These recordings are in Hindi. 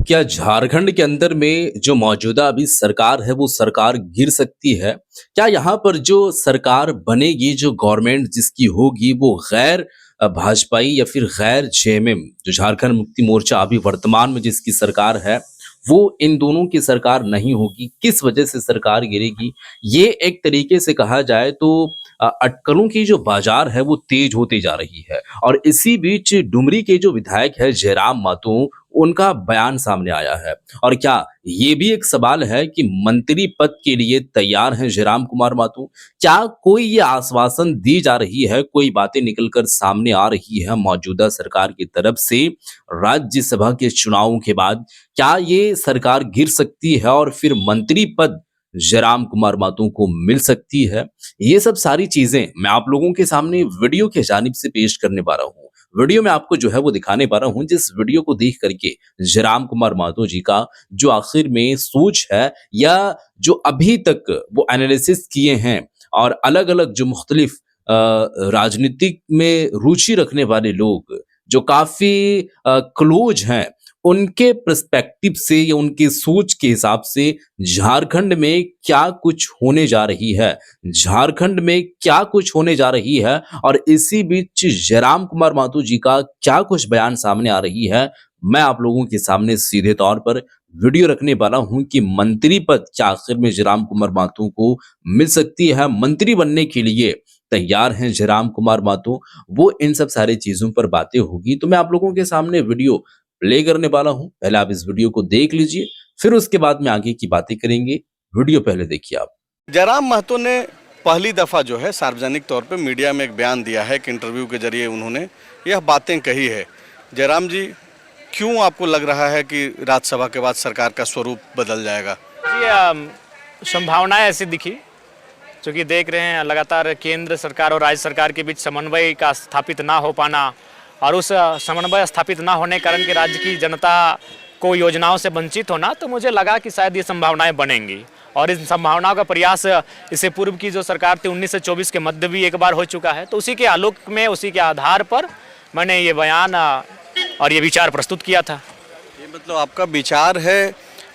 क्या झारखंड के अंदर में जो मौजूदा अभी सरकार है वो सरकार गिर सकती है? क्या यहाँ पर जो सरकार बनेगी, जो गवर्नमेंट जिसकी होगी वो गैर भाजपाई या फिर गैर जेएमएम जो झारखंड मुक्ति मोर्चा अभी वर्तमान में जिसकी सरकार है, वो इन दोनों की सरकार नहीं होगी? किस वजह से सरकार गिरेगी? ये एक तरीके से कहा जाए तो अटकलों की जो बाज़ार है वो तेज़ होती जा रही है और इसी बीच डुमरी के जो विधायक है जयराम मातो उनका बयान सामने आया है। और क्या ये भी एक सवाल है कि मंत्री पद के लिए तैयार हैं जयराम कुमार माथुर? क्या कोई ये आश्वासन दी जा रही है, कोई बातें निकल कर सामने आ रही है मौजूदा सरकार की तरफ से राज्यसभा के चुनावों के बाद? क्या ये सरकार गिर सकती है और फिर मंत्री पद जयराम कुमार माथुर को मिल सकती है? ये सब सारी चीजें मैं आप लोगों के सामने वीडियो के जानिब से पेश करने पा रहा हूँ। वीडियो में आपको जो है वो दिखाने पा रहा हूँ, जिस वीडियो को देख करके जयराम कुमार माथुर जी का जो आखिर में सोच है या जो अभी तक वो एनालिसिस किए हैं और अलग-अलग जो मुख्तलिफ राजनीतिक में रुचि रखने वाले लोग जो काफ़ी क्लोज़ हैं, उनके पर्सपेक्टिव से या उनकी सोच के हिसाब से झारखंड में क्या कुछ होने जा रही है, झारखंड में क्या कुछ होने जा रही है और इसी बीच जयराम कुमार माथुर जी का क्या कुछ बयान सामने आ रही है, मैं आप लोगों के सामने सीधे तौर पर वीडियो रखने वाला हूं कि मंत्री पद क्या आखिर में जयराम कुमार माथुर को मिल सकती है? मंत्री बनने के लिए तैयार हैं जयराम कुमार माथुर? वो इन सब सारी चीजों पर बातें होगी, तो मैं आप लोगों के सामने वीडियो प्ले करने वाला हूं। पहले आप इस वीडियो को देख लीजिए, फिर उसके बाद में आगे की बातें करेंगे। वीडियो पहले देखिए आप। जयराम महतो ने पहली दफ़ा जो है सार्वजनिक तौर पे मीडिया में एक बयान दिया है कि इंटरव्यू के जरिए उन्होंने यह बातें कही है। जयराम जी, क्यों आपको लग रहा है कि राज्यसभा के बाद सरकार का स्वरूप बदल जाएगा? जी, संभावनाएं ऐसी दिखी, क्योंकि देख रहे हैं लगातार केंद्र सरकार और राज्य सरकार के बीच समन्वय का स्थापित ना हो पाना और उस समन्वय स्थापित ना होने कारण कि राज्य की जनता को योजनाओं से वंचित होना, तो मुझे लगा कि शायद ये संभावनाएं बनेंगी और इन संभावनाओं का प्रयास इससे पूर्व की जो सरकार थी 19 से 24 के मध्य भी एक बार हो चुका है। तो उसी के आलोक में, उसी के आधार पर मैंने ये बयान और ये विचार प्रस्तुत किया था। ये मतलब आपका विचार है,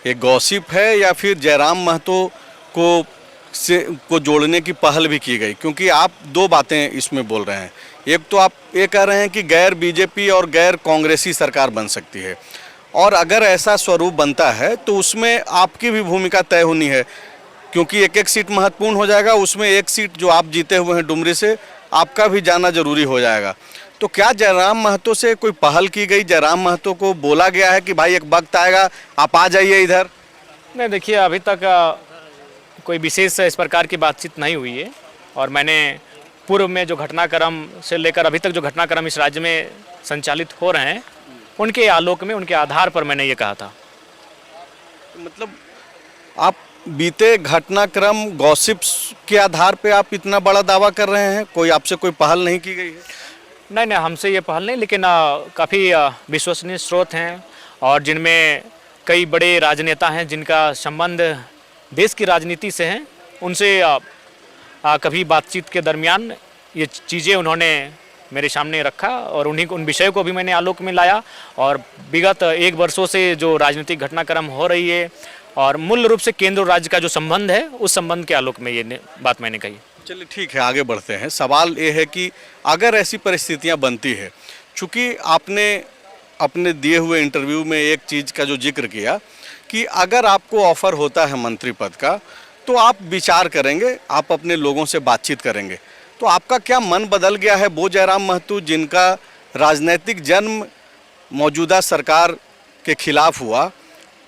ये गॉसिप है या फिर जयराम महतो को जोड़ने की पहल भी की गई? क्योंकि आप दो बातें इसमें बोल रहे हैं। एक तो आप ये कह रहे हैं कि गैर बीजेपी और गैर कांग्रेसी सरकार बन सकती है, और अगर ऐसा स्वरूप बनता है तो उसमें आपकी भी भूमिका तय होनी है, क्योंकि एक एक सीट महत्वपूर्ण हो जाएगा। उसमें एक सीट जो आप जीते हुए हैं डुमरी से, आपका भी जाना जरूरी हो जाएगा। तो क्या जयराम महतो से कोई पहल की गई? जयराम महतो को बोला गया है कि भाई एक वक्त आएगा, आप आ जाइए इधर? नहीं, देखिए, अभी तक कोई विशेष इस प्रकार की बातचीत नहीं हुई है और मैंने पूर्व में जो घटनाक्रम से लेकर अभी तक जो घटनाक्रम इस राज्य में संचालित हो रहे हैं, उनके आलोक में, उनके आधार पर मैंने ये कहा था। मतलब आप बीते घटनाक्रम गॉसिप्स के आधार पे आप इतना बड़ा दावा कर रहे हैं? कोई आपसे कोई पहल नहीं की गई है? नहीं, हमसे ये पहल नहीं, लेकिन काफ़ी विश्वसनीय स्रोत हैं और जिनमें कई बड़े राजनेता हैं जिनका संबंध देश की राजनीति से हैं। उनसे कभी बातचीत के दरमियान ये चीज़ें उन्होंने मेरे सामने रखा और उन विषयों को भी मैंने आलोक में लाया और विगत 1 वर्षों से जो राजनीतिक घटनाक्रम हो रही है और मूल रूप से केंद्र और राज्य का जो संबंध है, उस संबंध के आलोक में ये बात मैंने कही। चलिए ठीक है, आगे बढ़ते हैं। सवाल ये है कि अगर ऐसी परिस्थितियां बनती है, चूँकि आपने अपने दिए हुए इंटरव्यू में एक चीज़ का जो जिक्र किया कि अगर आपको ऑफ़र होता है मंत्री पद का तो आप विचार करेंगे, आप अपने लोगों से बातचीत करेंगे। तो आपका क्या मन बदल गया है? वो जयराम महतो जिनका राजनीतिक जन्म मौजूदा सरकार के खिलाफ हुआ,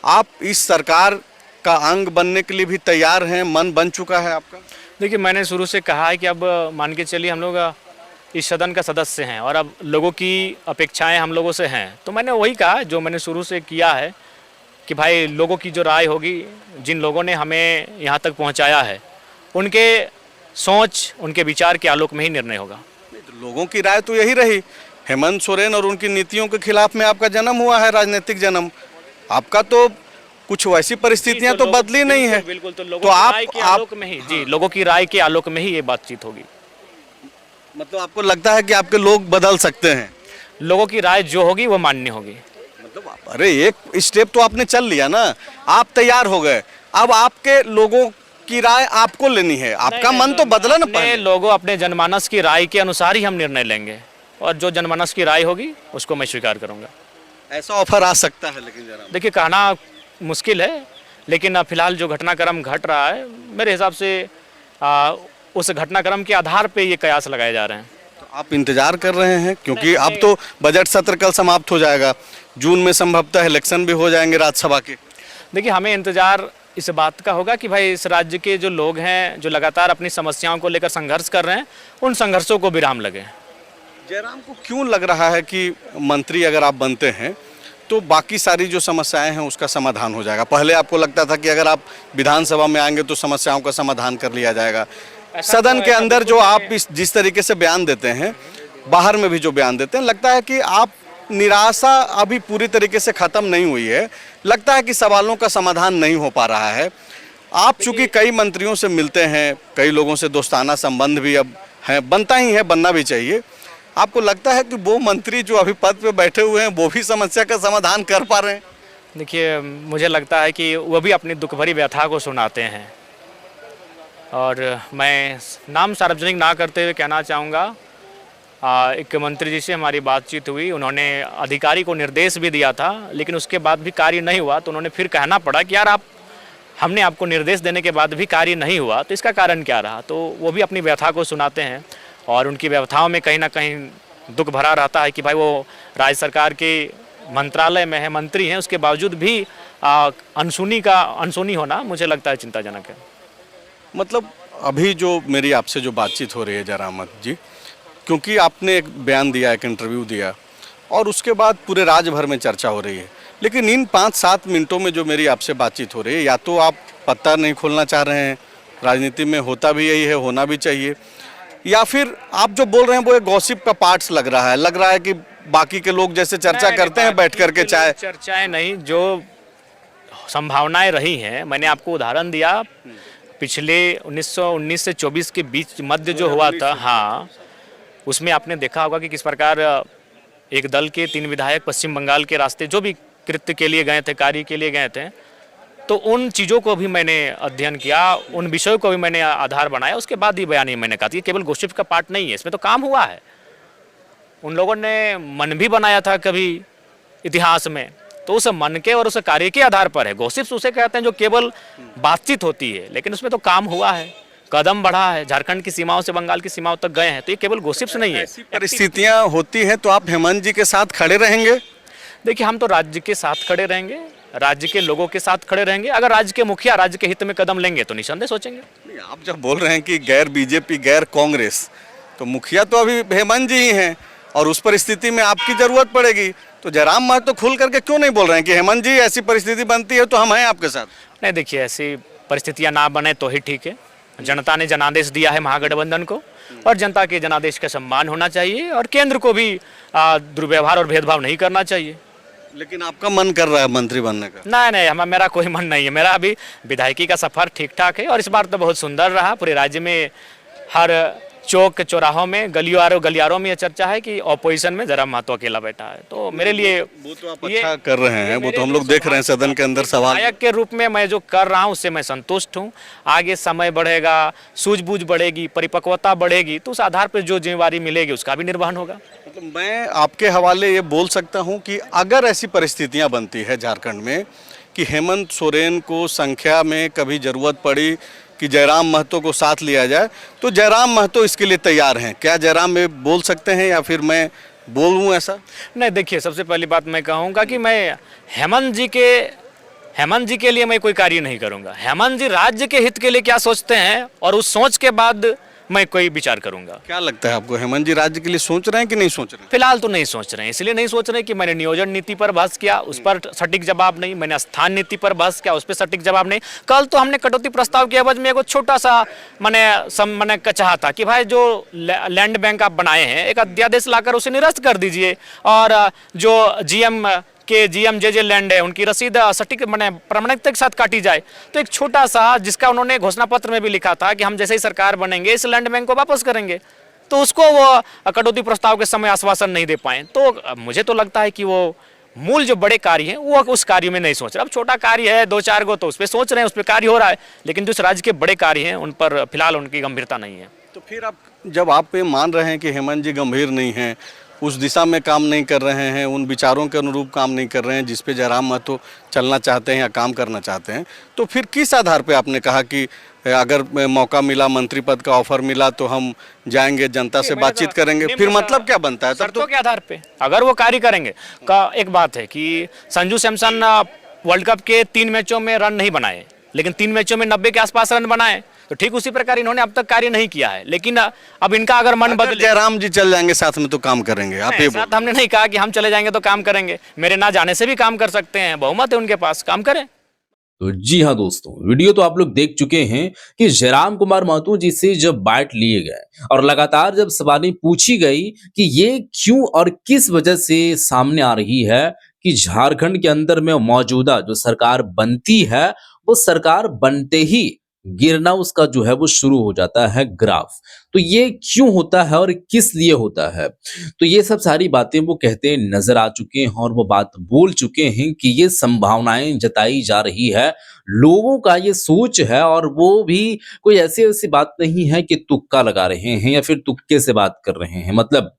आप इस सरकार का अंग बनने के लिए भी तैयार हैं? मन बन चुका है आपका? देखिए, मैंने शुरू से कहा है कि अब मान के चलिए हम लोग इस सदन का सदस्य हैं और अब लोगों की अपेक्षाएं हम लोगों से हैं। तो मैंने वही कहा जो मैंने शुरू से किया है कि भाई लोगों की जो राय होगी, जिन लोगों ने हमें यहाँ तक पहुँचाया है, उनके सोच, उनके विचार के आलोक में ही निर्णय होगा। तो लोगों की राय तो यही रही। हेमंत सोरेन और उनकी नीतियों के खिलाफ में आपका जन्म हुआ है, राजनीतिक जन्म आपका। तो कुछ वैसी परिस्थितियां तो बदली नहीं है। बिल्कुल, तो लोगों की राय के आलोक में ही, जी, लोगों की राय के आलोक में ही ये बातचीत होगी। मतलब आपको लगता है कि आपके लोग बदल सकते हैं? लोगों की राय जो होगी वो मान्य होगी। मतलब अरे एक स्टेप तो आपने चल लिया ना, आप तैयार हो गए, अब आपके लोगों की राय आपको लेनी है, आपका मन तो बदला ना अपने पहले। लोगों अपने जनमानस की राय के अनुसार ही हम निर्णय लेंगे और जो जनमानस की राय होगी उसको मैं स्वीकार करूंगा। ऐसा ऑफर आ सकता है लेकिन जरा देखिए कहना मुश्किल है, लेकिन फिलहाल जो घटनाक्रम घट रहा है मेरे हिसाब से उस घटनाक्रम के आधार पे ये कयास लगाए जा रहे हैं। तो आप इंतजार कर रहे हैं क्योंकि अब तो बजट सत्र कल समाप्त हो जाएगा, जून में संभवतः इलेक्शन भी हो जाएंगे राज्यसभा के। देखिए हमें इंतजार इस बात का होगा कि भाई इस राज्य के जो लोग हैं जो लगातार अपनी समस्याओं को लेकर संघर्ष कर रहे हैं, उन संघर्षों को विराम लगे। जयराम को क्यों लग रहा है कि मंत्री अगर आप बनते हैं तो बाकी सारी जो समस्याएं हैं उसका समाधान हो जाएगा? पहले आपको लगता था कि अगर आप विधानसभा में आएंगे तो समस्याओं का समाधान कर लिया जाएगा। सदन के अंदर जो आप जिस तरीके से बयान देते हैं, बाहर में भी जो बयान देते हैं, लगता है कि आप निराशा अभी पूरी तरीके से खत्म नहीं हुई है, लगता है कि सवालों का समाधान नहीं हो पा रहा है। आप चूंकि कई मंत्रियों से मिलते हैं, कई लोगों से दोस्ताना संबंध भी अब है, बनता ही है, बनना भी चाहिए। आपको लगता है कि वो मंत्री जो अभी पद पे बैठे हुए हैं वो भी समस्या का समाधान कर पा रहे हैं? देखिए मुझे लगता है कि वो भी अपनी दुख भरी व्यथा को सुनाते हैं, और मैं नाम सार्वजनिक ना करते हुए कहना चाहूँगा, एक मंत्री जी से हमारी बातचीत हुई, उन्होंने अधिकारी को निर्देश भी दिया था, लेकिन उसके बाद भी कार्य नहीं हुआ, तो उन्होंने फिर कहना पड़ा कि यार हमने आपको निर्देश देने के बाद भी कार्य नहीं हुआ, तो इसका कारण क्या रहा? तो वो भी अपनी व्यथा को सुनाते हैं, और उनकी व्यथाओं में कहीं ना कहीं दुख भरा रहता है कि भाई वो राज्य सरकार के मंत्रालय में है, मंत्री हैं, उसके बावजूद भी अनसुनी होना मुझे लगता है चिंताजनक है। मतलब अभी जो मेरी आपसे जो बातचीत हो रही है जयराम अहमद जी, क्योंकि आपने एक बयान दिया, एक इंटरव्यू दिया, और उसके बाद पूरे राज्य भर में चर्चा हो रही है, लेकिन इन 5-7 मिनटों में जो मेरी आपसे बातचीत हो रही है, या तो आप पत्ता नहीं खोलना चाह रहे हैं, राजनीति में होता भी यही है, होना भी चाहिए, या फिर आप जो बोल रहे हैं वो एक गॉसिप का पार्ट्स लग रहा है कि बाकी के लोग जैसे चर्चा करते हैं बैठ करके चाय। चर्चाएं नहीं, जो संभावनाएं रही हैं, मैंने आपको उदाहरण दिया, पिछले 1919 से 24 के बीच मध्य जो हुआ था, हाँ, उसमें आपने देखा होगा कि किस प्रकार एक दल के 3 विधायक पश्चिम बंगाल के रास्ते जो भी कृत्य के लिए गए थे, कार्य के लिए गए थे, तो उन चीज़ों को भी मैंने अध्ययन किया, उन विषयों को भी मैंने आधार बनाया, उसके बाद ही बयान मैंने कहा कि केवल गॉसिप का पार्ट नहीं है, इसमें तो काम हुआ है। उन लोगों ने मन भी बनाया था कभी इतिहास में, तो उस मन के और उस कार्य के आधार पर है। गॉसिप्स उसे कहते हैं जो केवल बातचीत होती है, लेकिन उसमें तो काम हुआ है, कदम बढ़ा है, झारखंड की सीमाओं से बंगाल की सीमाओं तक गए हैं, तो ये केवल गॉसिप्स नहीं है। ऐसी परिस्थितियां होती हैं तो आप हेमंत जी के साथ खड़े रहेंगे? देखिए हम तो राज्य के साथ खड़े रहेंगे, राज्य के लोगों के साथ खड़े रहेंगे। अगर राज्य के मुखिया राज्य के हित में कदम लेंगे तो निसंदेह सोचेंगे। नहीं, आप जब बोल रहे हैं कि गैर बीजेपी गैर कांग्रेस, तो मुखिया तो अभी हेमंत जी ही हैं, और उस परिस्थिति में आपकी जरूरत पड़ेगी, तो जयराम महतो तो खुल करके क्यों नहीं बोल रहे हैं कि हेमंत जी ऐसी परिस्थिति बनती है तो हम हैं आपके साथ? नहीं, देखिए ऐसी परिस्थितियां ना बने तो ही ठीक है। जनता ने जनादेश दिया है महागठबंधन को, और जनता के जनादेश का सम्मान होना चाहिए, और केंद्र को भी दुर्व्यवहार और भेदभाव नहीं करना चाहिए। लेकिन आपका मन कर रहा है मंत्री बनने का? नहीं, मेरा कोई मन नहीं है। मेरा अभी विधायकी का सफर ठीक ठाक है, और इस बार तो बहुत सुंदर रहा। पूरे राज्य में हर चौक चौराहों में गलियारों में ये चर्चा है कि ऑपोजिशन में जयराम महतो अकेला बैठा है, तो मेरे लिए वो तो आप अच्छा कर रहे हैं, वो तो हम लोग देख रहे हैं सदन के अंदर सवाल। नायक के रूप में मैं जो कर रहा हूँ उससे मैं संतुष्ट हूँ। आगे समय बढ़ेगा, सूझबूझ बढ़ेगी, परिपक्वता बढ़ेगी, तो उस आधार पर जो जिम्मेवारी मिलेगी उसका भी निर्वहन होगा। मतलब मैं आपके हवाले ये बोल सकता हूँ कि अगर ऐसी परिस्थितियाँ बनती है झारखंड में कि हेमंत सोरेन को संख्या में कभी जरूरत पड़ी कि जयराम महतो को साथ लिया जाए, तो जयराम महतो इसके लिए तैयार हैं। क्या जयराम में बोल सकते हैं, या फिर मैं बोलूँ ऐसा? नहीं, देखिए सबसे पहली बात मैं कहूँगा कि मैं हेमंत जी के लिए मैं कोई कार्य नहीं करूँगा। हेमंत जी राज्य के हित के लिए क्या सोचते हैं, और उस सोच के बाद मैं कोई विचार करूंगा। क्या लगता है आपको, हेमंत जी राज्य के लिए सोच रहे हैं कि नहीं सोच रहे हैं? फिलहाल तो नहीं सोच रहे हैं। इसलिए नहीं सोच रहे कि मैंने नियोजन नीति पर बहस किया, उस पर सटीक जवाब नहीं। मैंने स्थान नीति पर बहस किया, उस पर सटीक जवाब नहीं। कल तो हमने कटौती प्रस्ताव के एवज में एक छोटा सा मैंने चाहा था कि भाई जो लैंड बैंक आप बनाए हैं, एक अध्यादेश लाकर उसे निरस्त कर दीजिए, और जो जीएम जे लैंड है उनकी रसीद सटीक प्रामाणिकता के साथ काटी जाए। तो एक छोटा सा, जिसका उन्होंने घोषणा पत्र में भी लिखा था कि हम जैसे ही सरकार बनेंगे इस लैंड बैंक को वापस करेंगे, तो उसको वो कटौती प्रस्ताव के समय आश्वासन नहीं दे पाए। तो मुझे तो लगता है कि वो मूल जो बड़े कार्य हैं वो उस कार्य में नहीं सोच रहे। अब छोटा कार्य है 2-4 गो तो उस पर सोच रहे हैं, उस पर कार्य हो रहा है, लेकिन जो इस राज्य के बड़े कार्य हैं उन पर फिलहाल उनकी गंभीरता नहीं है। तो फिर आप जब आप ये मान रहे हैं कि हेमंत जी गंभीर नहीं हैं, उस दिशा में काम नहीं कर रहे हैं, उन विचारों के अनुरूप काम नहीं कर रहे हैं जिस पे जयराम महतो चलना चाहते हैं या काम करना चाहते हैं, तो फिर किस आधार पे आपने कहा कि अगर मौका मिला, मंत्री पद का ऑफर मिला तो हम जाएंगे, जनता से बातचीत करेंगे? फिर मतलब क्या बनता है तब? शर्तों के आधार पे अगर वो कार्य करेंगे का एक बात है कि संजू सैमसन वर्ल्ड कप के 3 मैचों में रन नहीं बनाए, लेकिन 3 मैचों में 90 के आसपास रन बनाए, तो ठीक उसी प्रकार इन्होंने अब तक कार्य नहीं किया है। लेकिन अब इनका अगर मन बदले, जयराम जी चल जाएंगे साथ में तो काम करेंगे, आप ये साथ हमने नहीं कहा कि हम चले जाएंगे तो काम करेंगे, मेरे ना जाने से भी काम कर सकते हैं, बहुमत है उनके पास, काम करें। तो जी हाँ दोस्तों, वीडियो तो आप लोग देख चुके हैं कि जयराम कुमार महतो जी से जब बाइट लिए गए और लगातार जब सवालें पूछी गई कि ये क्यों और किस वजह से सामने आ रही है कि झारखंड के अंदर में मौजूदा जो सरकार बनती है वो सरकार बनते ही गिरना उसका जो है वो शुरू हो जाता है ग्राफ। तो ये क्यों होता है और किस लिए होता है, तो ये सब सारी बातें वो कहते नजर आ चुके हैं और वो बात बोल चुके हैं कि ये संभावनाएं जताई जा रही है, लोगों का ये सोच है, और वो भी कोई ऐसी ऐसी बात नहीं है कि तुक्का लगा रहे हैं या फिर तुक्के से बात कर रहे हैं। मतलब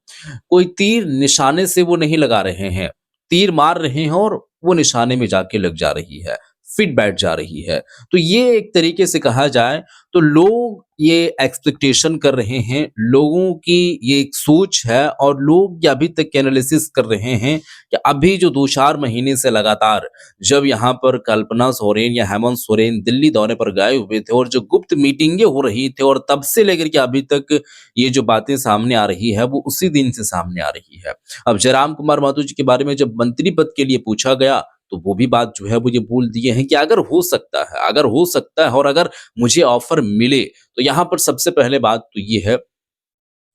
कोई तीर निशाने से वो नहीं लगा रहे हैं, तीर मार रहे हैं और वो निशाने में जाके लग जा रही है, फिट बैठ जा रही है। तो ये एक तरीके से कहा जाए तो लोग ये एक्सपेक्टेशन कर रहे हैं, लोगों की ये एक सोच है और लोग ये अभी तक एनालिसिस कर रहे हैं कि अभी जो 2-4 महीने से लगातार जब यहाँ पर कल्पना सोरेन या हेमंत सोरेन दिल्ली दौरे पर गए हुए थे और जो गुप्त मीटिंगें हो रही थी और तब से लेकर के अभी तक ये जो बातें सामने आ रही है वो उसी दिन से सामने आ रही है। अब जयराम कुमार महतो जी के बारे में जब मंत्री पद के लिए पूछा गया तो वो भी बात जो है वो ये बोल दिए हैं कि अगर हो सकता है, अगर हो सकता है और अगर मुझे ऑफर मिले, तो यहाँ पर सबसे पहले बात तो ये है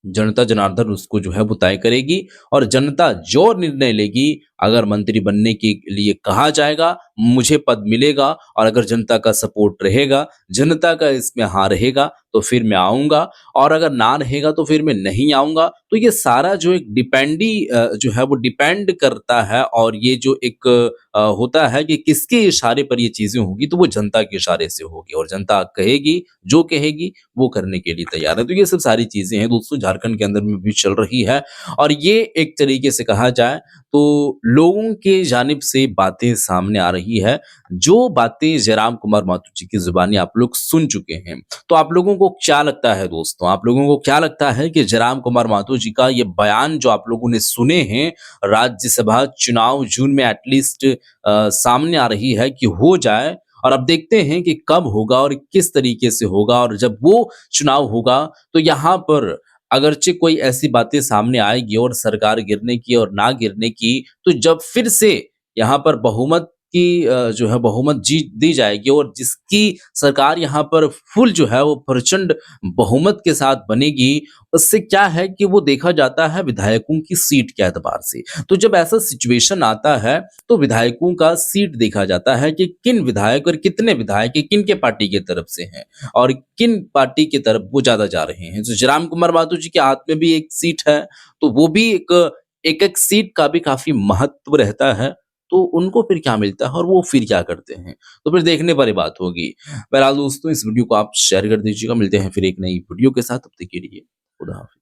जनता जनार्दन उसको जो है वो तय करेगी और जनता जो निर्णय लेगी, अगर मंत्री बनने के लिए कहा जाएगा, मुझे पद मिलेगा और अगर जनता का सपोर्ट रहेगा, जनता का इसमें हाँ रहेगा तो फिर मैं आऊंगा, और अगर ना रहेगा तो फिर मैं नहीं आऊंगा। तो ये सारा जो एक जो है वो डिपेंड करता है, और ये जो एक होता है कि किसके इशारे पर ये चीजें होगी, तो वो जनता के इशारे से होगी और जनता कहेगी, जो कहेगी वो करने के लिए तैयार है। तो ये सब सारी चीजें हैं दोस्तों झारखंड के अंदर में भी चल रही है, और ये एक तरीके से कहा जाए तो लोगों के जानिब से बातें सामने आ रही है, जो बातें जयराम कुमार महतो जी की जुबानी आप लोग सुन चुके हैं। तो आप लोगों को क्या लगता है दोस्तों, आप लोगों को क्या लगता है कि जयराम कुमार महतो जी का ये बयान जो आप लोगों ने सुने हैं, राज्यसभा चुनाव जून में एटलीस्ट सामने आ रही है कि हो जाए, और अब देखते हैं कि कब होगा और किस तरीके से होगा, और जब वो चुनाव होगा तो यहाँ पर अगरचे कोई ऐसी बातें सामने आएगी और सरकार गिरने की और ना गिरने की, तो जब फिर से यहाँ पर बहुमत की जो है बहुमत जीत दी जाएगी और जिसकी सरकार यहाँ पर फुल जो है वो प्रचंड बहुमत के साथ बनेगी, उससे क्या है कि वो देखा जाता है विधायकों की सीट के एतबार से। तो जब ऐसा सिचुएशन आता है तो विधायकों का सीट देखा जाता है कि किन विधायक और कितने विधायक किन के पार्टी की तरफ से हैं और किन पार्टी की तरफ वो ज्यादा जा रहे हैं। तो जयराम कुमार महतो जी के हाथ में भी एक सीट है, तो वो भी एक सीट का भी काफी महत्व रहता है। तो उनको फिर क्या मिलता है और वो फिर क्या करते हैं, तो फिर देखने पर ही बात होगी। बहरहाल दोस्तों इस वीडियो को आप शेयर कर दीजिएगा, मिलते हैं फिर एक नई वीडियो के साथ, तब तक के लिए खुदा हाफिज।